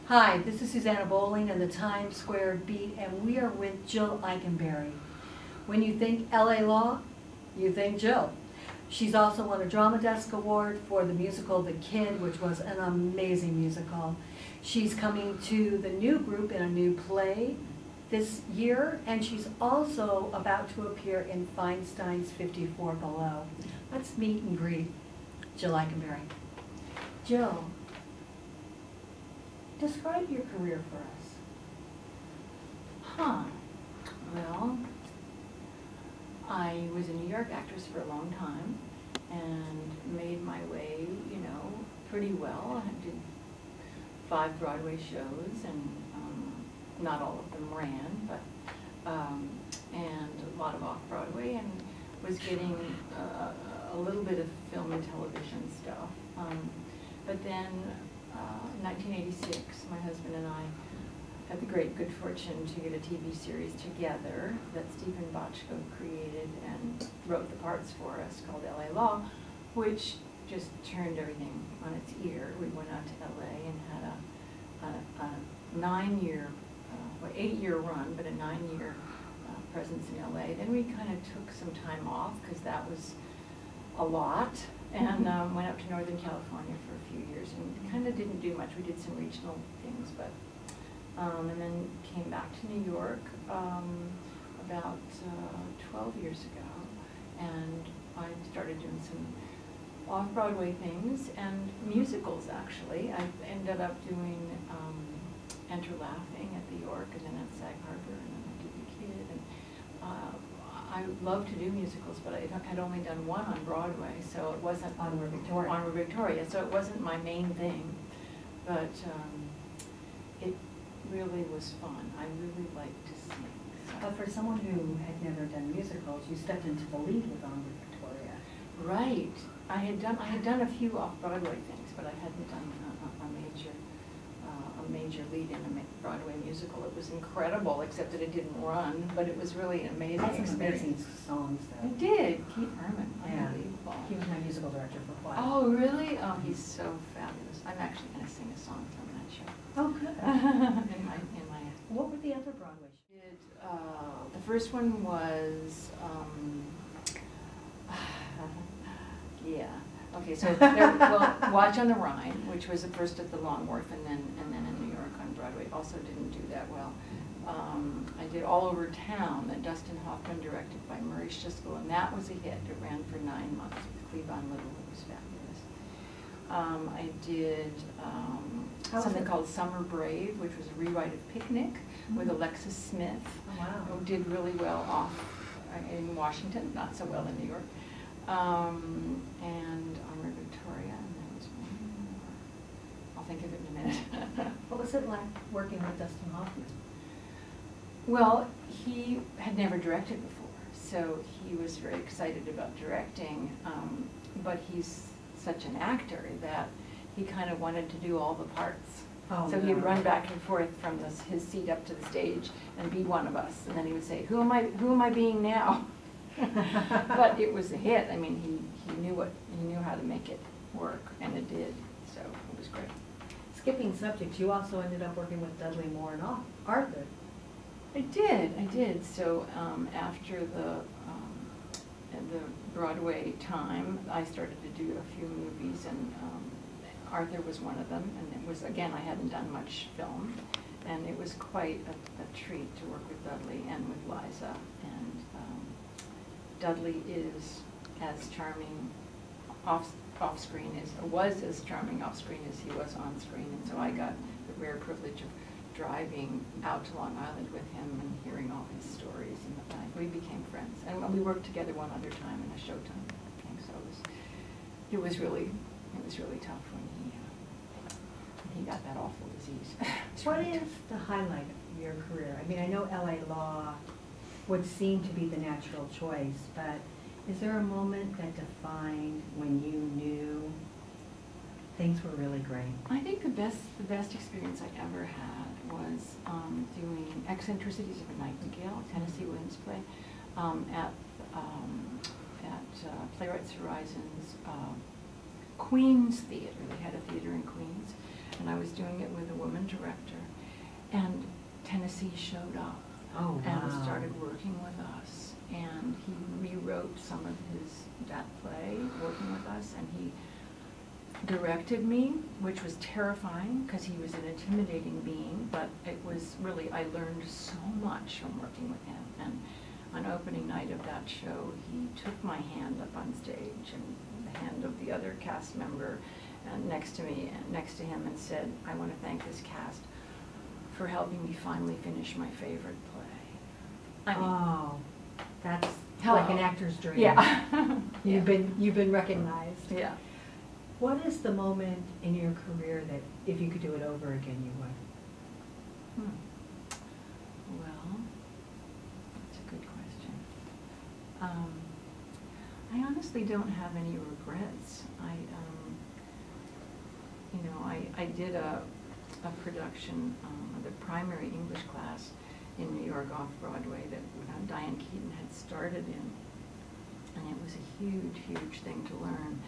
Hi, this is Susanna Bowling and the Times Square Beat, and we are with Jill Eikenberry. When you think LA Law, you think Jill. She's also won a Drama Desk Award for the musical The Kid, which was an amazing musical. She's coming to the new group in a new play this year, and she's also about to appear in Feinsteins54 Below. Let's meet and greet Jill Eikenberry. Jill, describe your career for us. Well, I was a New York actress for a long time and made my way, pretty well. I did 5 Broadway shows, and not all of them ran, but and a lot of off-Broadway, and was getting a little bit of film and television stuff. But then in 1986, my husband and I had the great good fortune to get a TV series together that Stephen Bochco created and wrote the parts for us, called LA Law, which just turned everything on its ear. We went out to LA and had a 9-year, 8-year run, but a 9-year presence in LA. Then we kind of took some time off because that was a lot, and went up to Northern California for a few years and kind of didn't do much. We did some regional things, but and then came back to New York about 12 years ago, and I started doing some off-Broadway things and musicals, actually. I ended up doing Enter Laughing at the York, and then at Sag Harbor, and then I did The Kid. And I love to do musicals, but I had only done one on Broadway, so it wasn't Onward Victoria. Onward Victoria, so it wasn't my main thing. But it really was fun. I really liked to sing. So. But for someone who had never done musicals, you stepped into the lead with Onward Victoria. Right. I had done a few off-Broadway things, but I hadn't done a major lead in a Broadway musical. It was incredible, except that it didn't run, but it was really an amazing experience. Some amazing songs, though. I did. Keith Herman, yeah. unbelievable. He was my musical director for a while. Oh, really? Oh, he's so fabulous. I'm actually going to sing a song from that show. Oh, good. in my. What were the other Broadway shows? The first one was. Yeah. Okay, so Watch on the Rhine, which was at first at the Long Wharf, and then in New York on Broadway. Also didn't do that well. I did All Over Town, that Dustin Hoffman directed by Murray Schiskell, and that was a hit. It ran for 9 months with Cleavon Little. It was fabulous. I did something called Summer Brave, which was a rewrite of Picnic with Alexis Smith, who did really well off in Washington, not so well in New York. And Onward Victoria, and there was one more. I'll think of it in a minute. What was it like working with Dustin Hoffman? Well, he had never directed before, so he was very excited about directing, but he's such an actor that he kind of wanted to do all the parts. Oh, so he'd run back and forth from his seat up to the stage and be one of us, and then he would say, who am I being now? But it was a hit. I mean, he knew how to make it work, and it did. So it was great. Skipping subjects, you also ended up working with Dudley Moore and Arthur. I did. So after the Broadway time, I started to do a few movies, and Arthur was one of them. And it was, again, I hadn't done much film, and it was quite a treat to work with Dudley and with Liza. And Dudley is as charming off-screen was as charming off-screen as he was on-screen, and so I got the rare privilege of driving out to Long Island with him and hearing all his stories, and we became friends. And we worked together one other time in a Showtime thing, so it was really tough when he got that awful disease. What is the highlight of your career? I mean, I know LA Law would seem to be the natural choice, but is there a moment that defined when you knew things were really great? I think the best experience I ever had was doing Eccentricities of a Nightingale, Tennessee Williams play, at Playwrights Horizon's Queens Theater. They had a theater in Queens, and I was doing it with a woman director. And Tennessee showed up and started working with us. And he rewrote some of that play, working with us, and he directed me, which was terrifying because he was an intimidating being, but it was really, I learned so much from working with him. And on opening night of that show, he took my hand up on stage and the hand of the other cast member next to me and next to him and said, "I want to thank this cast for helping me finally finish my favorite play." I mean, that's hello. like an actor's dream. Yeah. You've been recognized. Yeah. What is the moment in your career that, if you could do it over again, you would? Well, that's a good question. I honestly don't have any regrets. I did a production of the primary English class in New York off Broadway that Diane Keaton had started in, and it was a huge, huge thing to learn.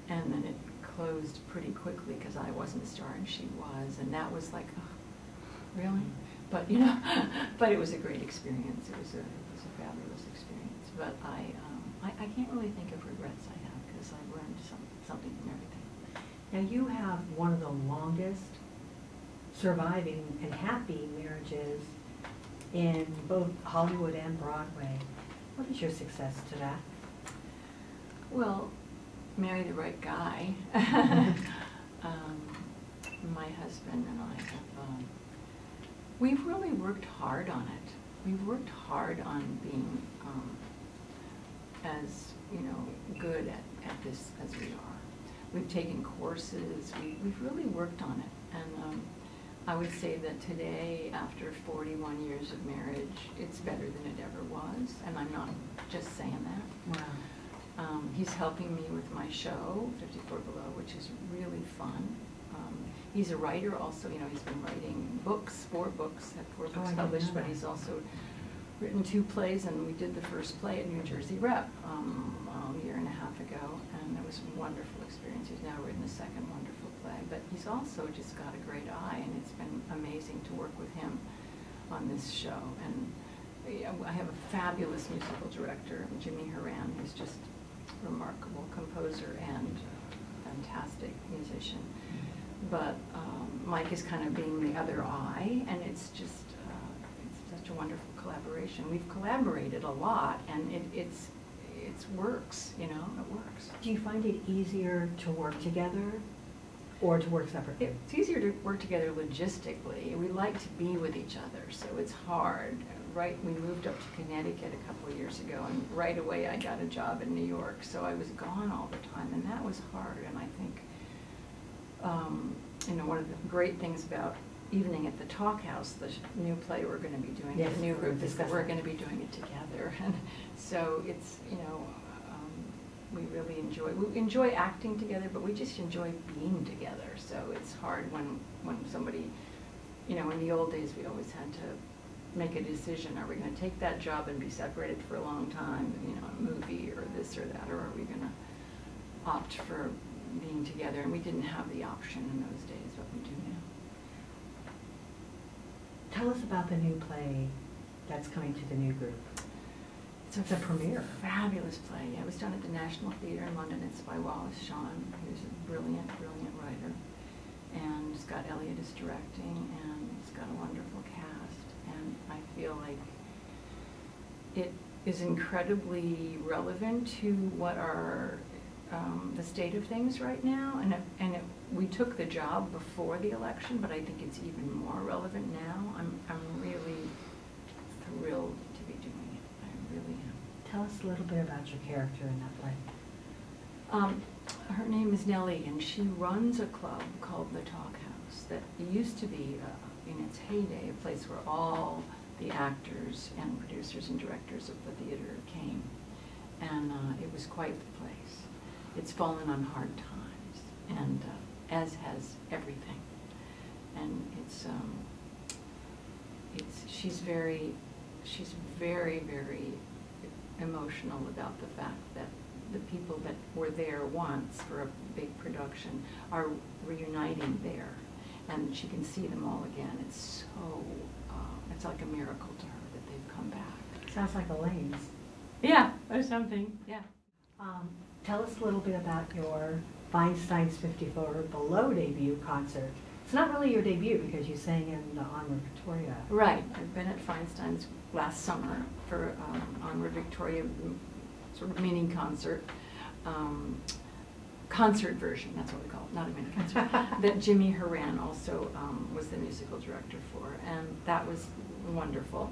And then it closed pretty quickly because I wasn't a star and she was, and that was like, oh, really? But but it was a great experience. It was a fabulous experience. But I can't really think of regrets I have because I learned something from everything. Now you have one of the longest surviving and happy marriages in both Hollywood and Broadway. What is your success to that? Well, marry the right guy. My husband and I have, we've really worked hard on it. We've worked hard on being as, good at this as we are. We've taken courses, we've really worked on it. And I would say that today, after 41 years of marriage, it's better than it ever was. And I'm not just saying that. Wow. He's helping me with my show, 54 Below, which is really fun. He's a writer also, he's been writing books, 4 books published, but he's also written 2 plays, and we did the first play at New Jersey Rep a year and a half ago, and it was a wonderful experience. He's now written the second wonderful play, but he's also just got a great eye, and it's been amazing to work with him on this show. And I have a fabulous musical director, Jimmy Horan, who's just a remarkable composer and fantastic musician. But Mike is kind of being the other eye, and it's just it's such a wonderful collaboration. We've collaborated a lot, and it works, it works. Do you find it easier to work together or to work separately? It's easier to work together logistically. We like to be with each other, so it's hard. Right, we moved up to Connecticut a couple of years ago, and right away I got a job in New York, so I was gone all the time, and that was hard. And I think, one of the great things about Evening at the Talk House, the new play we're going to be doing, the new group, is that we're going to be doing it together. And so it's, we really enjoy acting together, but we just enjoy being together. So it's hard when somebody, in the old days we always had to make a decision. Are we going to take that job and be separated for a long time, a movie or this or that, or are we going to opt for being together? And we didn't have the option in those days, but we do now. Tell us about the new play that's coming to the new group. It's a premiere. Fabulous play. Yeah, it was done at the National Theatre in London. It's by Wallace Shawn, who's a brilliant, brilliant writer. And Scott Elliott is directing, and it's got a wonderful cast. And I feel like it is incredibly relevant to what are the state of things right now. And we took the job before the election, but I think it's even more relevant now. I'm really thrilled to be doing it. I really am. Tell us a little bit about your character in that play. Her name is Nellie, and she runs a club called the Talk House that used to be, in its heyday, a place where all the actors and producers and directors of the theater came. And it was quite the place. It's fallen on hard times, and as has everything. And she's very, very emotional about the fact that the people that were there once for a big production are reuniting there, and she can see them all again. It's so, it's like a miracle to her that they've come back. Sounds like Elaine's. Yeah, or something, yeah. Tell us a little bit about your Feinsteins54 Below debut concert. It's not really your debut because you sang in the Onward Victoria. Right, I've been at Feinstein's last summer for Onward Victoria sort of mini concert. Concert version, that's what we call it, not a mini concert, that Jimmy Horan also was the musical director for, and that was wonderful.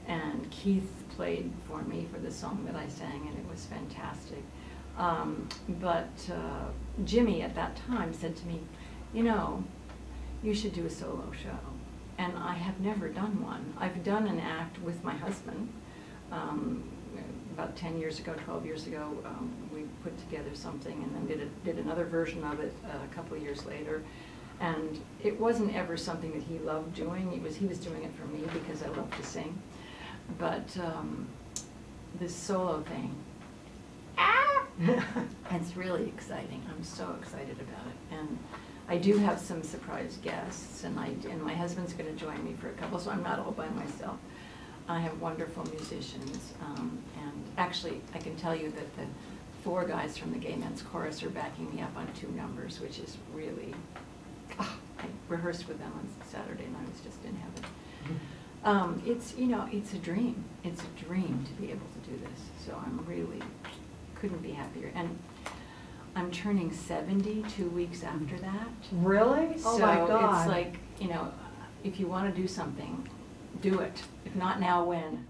And Keith played for me for the song that I sang, and it was fantastic. But Jimmy at that time said to me, you know, you should do a solo show. And I have never done one. I've done an act with my husband. About 10 years ago, 12 years ago, we put together something and then did another version of it a couple of years later. And it wasn't ever something that he loved doing. He was doing it for me because I love to sing. But this solo thing, it's really exciting. I'm so excited about it. And I do have some surprise guests, and my husband's going to join me for a couple, so I'm not all by myself. I have wonderful musicians, and actually I can tell you that the 4 guys from the Gay Men's Chorus are backing me up on 2 numbers, which is really, I rehearsed with them on Saturday and I was just in heaven. It's, you know, it's a dream. It's a dream to be able to do this, so I'm really, couldn't be happier. And I'm turning 70 2 weeks after that. Really? Oh my God. So it's like, you know, if you want to do something, do it. If not now, when?